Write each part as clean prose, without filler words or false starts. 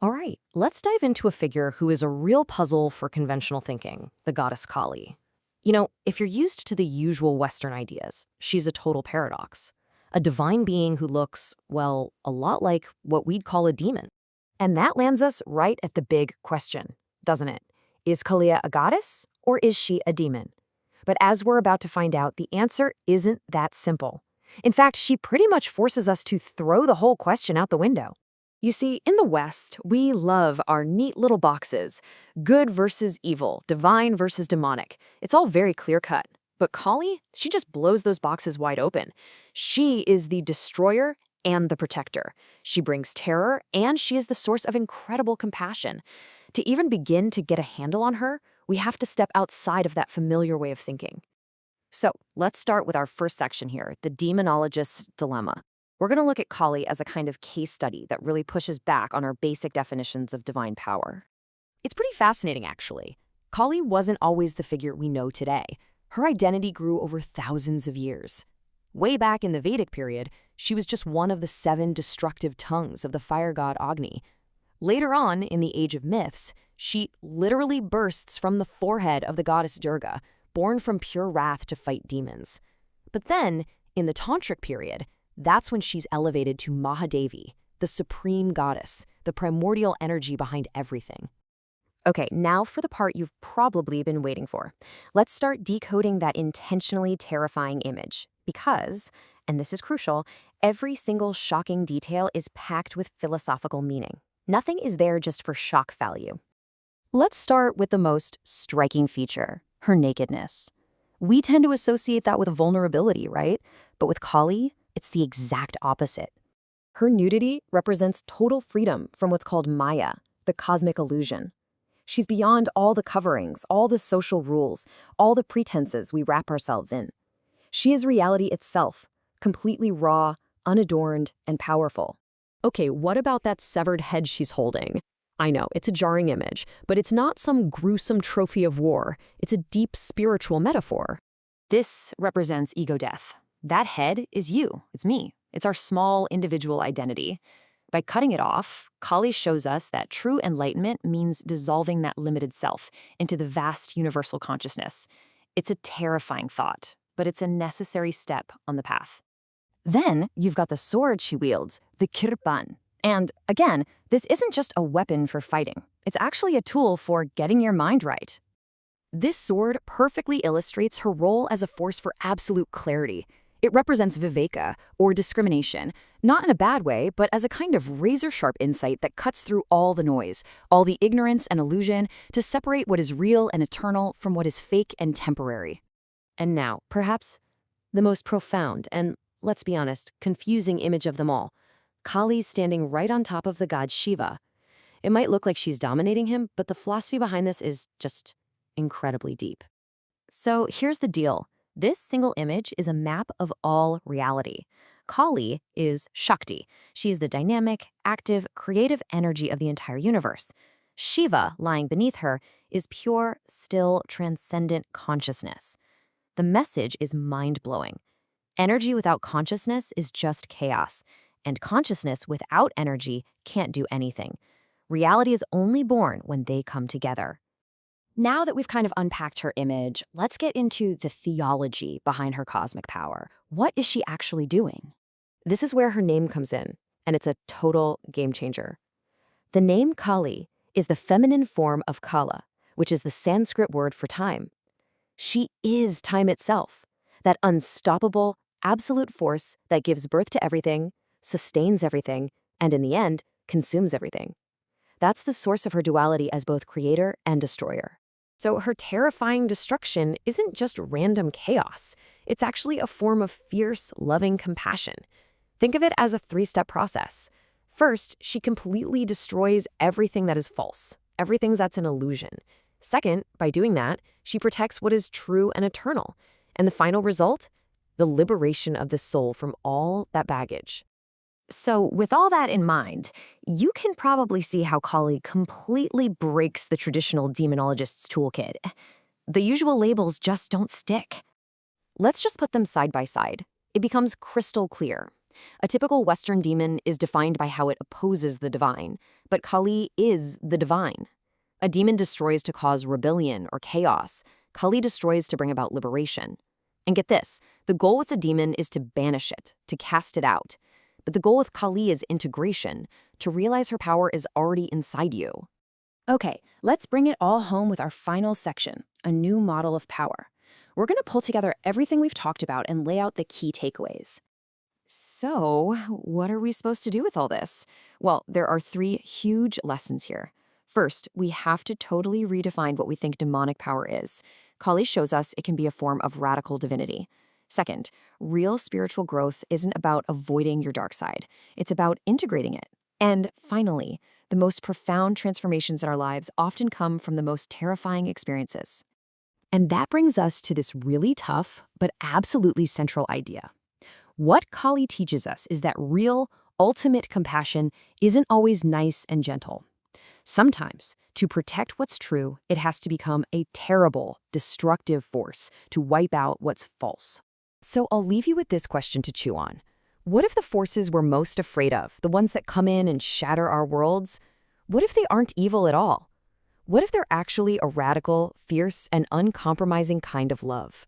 All right, let's dive into a figure who is a real puzzle for conventional thinking, the goddess Kali. If you're used to the usual Western ideas, she's a total paradox. A divine being who looks, well, a lot like what we'd call a demon. And that lands us right at the big question, doesn't it? Is Kalia a goddess or is she a demon? But as we're about to find out, the answer isn't that simple. In fact, she pretty much forces us to throw the whole question out the window. You see, in the West, we love our neat little boxes. Good versus evil, divine versus demonic. It's all very clear-cut. But Kali, she just blows those boxes wide open. She is the destroyer and the protector. She brings terror, and she is the source of incredible compassion. To even begin to get a handle on her, we have to step outside of that familiar way of thinking. So, let's start with our first section here, the Demonologist's dilemma. We're going to look at Kali as a kind of case study that really pushes back on our basic definitions of divine power. It's pretty fascinating, actually. Kali wasn't always the figure we know today. Her identity grew over thousands of years. Way back in the Vedic period, she was just one of the 7 destructive tongues of the fire god Agni. Later on, in the Age of Myths, she literally bursts from the forehead of the goddess Durga, born from pure wrath to fight demons. But then, in the Tantric period, that's when she's elevated to Mahadevi, the supreme goddess, the primordial energy behind everything. Okay, now for the part you've probably been waiting for. Let's start decoding that intentionally terrifying image. Because, and this is crucial, every single shocking detail is packed with philosophical meaning. Nothing is there just for shock value. Let's start with the most striking feature, her nakedness. We tend to associate that with vulnerability, right? But with Kali, it's the exact opposite. Her nudity represents total freedom from what's called Maya, the cosmic illusion. She's beyond all the coverings, all the social rules, all the pretenses we wrap ourselves in. She is reality itself, completely raw, unadorned, and powerful. Okay, what about that severed head she's holding? I know, it's a jarring image, but it's not some gruesome trophy of war. It's a deep spiritual metaphor. This represents ego death. That head is you, it's me. It's our small individual identity. By cutting it off, Kali shows us that true enlightenment means dissolving that limited self into the vast universal consciousness. It's a terrifying thought, but it's a necessary step on the path. Then you've got the sword she wields, the kirpan. And again, this isn't just a weapon for fighting. It's actually a tool for getting your mind right. This sword perfectly illustrates her role as a force for absolute clarity. It represents viveka, or discrimination, not in a bad way, but as a kind of razor-sharp insight that cuts through all the noise, all the ignorance and illusion, to separate what is real and eternal from what is fake and temporary. And now, perhaps, the most profound and, let's be honest, confusing image of them all. Kali's standing right on top of the god Shiva. It might look like she's dominating him, but the philosophy behind this is just incredibly deep. So here's the deal. This single image is a map of all reality. Kali is Shakti. She's the dynamic, active, creative energy of the entire universe. Shiva, lying beneath her, is pure, still, transcendent consciousness. The message is mind-blowing. Energy without consciousness is just chaos, and consciousness without energy can't do anything. Reality is only born when they come together. Now that we've kind of unpacked her image, let's get into the theology behind her cosmic power. What is she actually doing? This is where her name comes in, and it's a total game changer. The name Kali is the feminine form of Kala, which is the Sanskrit word for time. She is time itself, that unstoppable, absolute force that gives birth to everything, sustains everything, and in the end, consumes everything. That's the source of her duality as both creator and destroyer. So her terrifying destruction isn't just random chaos. It's actually a form of fierce, loving compassion. Think of it as a 3-step process. First, she completely destroys everything that is false, everything that's an illusion. Second, by doing that, she protects what is true and eternal. And the final result? The liberation of the soul from all that baggage. So with all that in mind, you can probably see how Kali completely breaks the traditional demonologist's toolkit. The usual labels just don't stick. Let's just put them side by side. It becomes crystal clear. A typical Western demon is defined by how it opposes the divine, but Kali is the divine. A demon destroys to cause rebellion or chaos. Kali destroys to bring about liberation. And get this, the goal with the demon is to banish it, to cast it out. But the goal with Kali is integration, to realize her power is already inside you. Okay, let's bring it all home with our final section, a new model of power. We're going to pull together everything we've talked about and lay out the key takeaways. So, what are we supposed to do with all this? Well, there are 3 huge lessons here. First, we have to totally redefine what we think demonic power is. Kali shows us it can be a form of radical divinity. Second, real spiritual growth isn't about avoiding your dark side. It's about integrating it. And finally, the most profound transformations in our lives often come from the most terrifying experiences. And that brings us to this really tough, but absolutely central idea. What Kali teaches us is that real, ultimate compassion isn't always nice and gentle. Sometimes, to protect what's true, it has to become a terrible, destructive force to wipe out what's false. So I'll leave you with this question to chew on. What if the forces we're most afraid of, the ones that come in and shatter our worlds, what if they aren't evil at all? What if they're actually a radical, fierce, and uncompromising kind of love?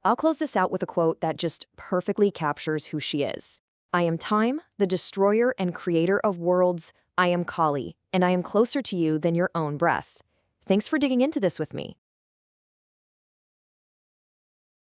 I'll close this out with a quote that just perfectly captures who she is. I am time, the destroyer and creator of worlds. I am Kali, and I am closer to you than your own breath. Thanks for digging into this with me.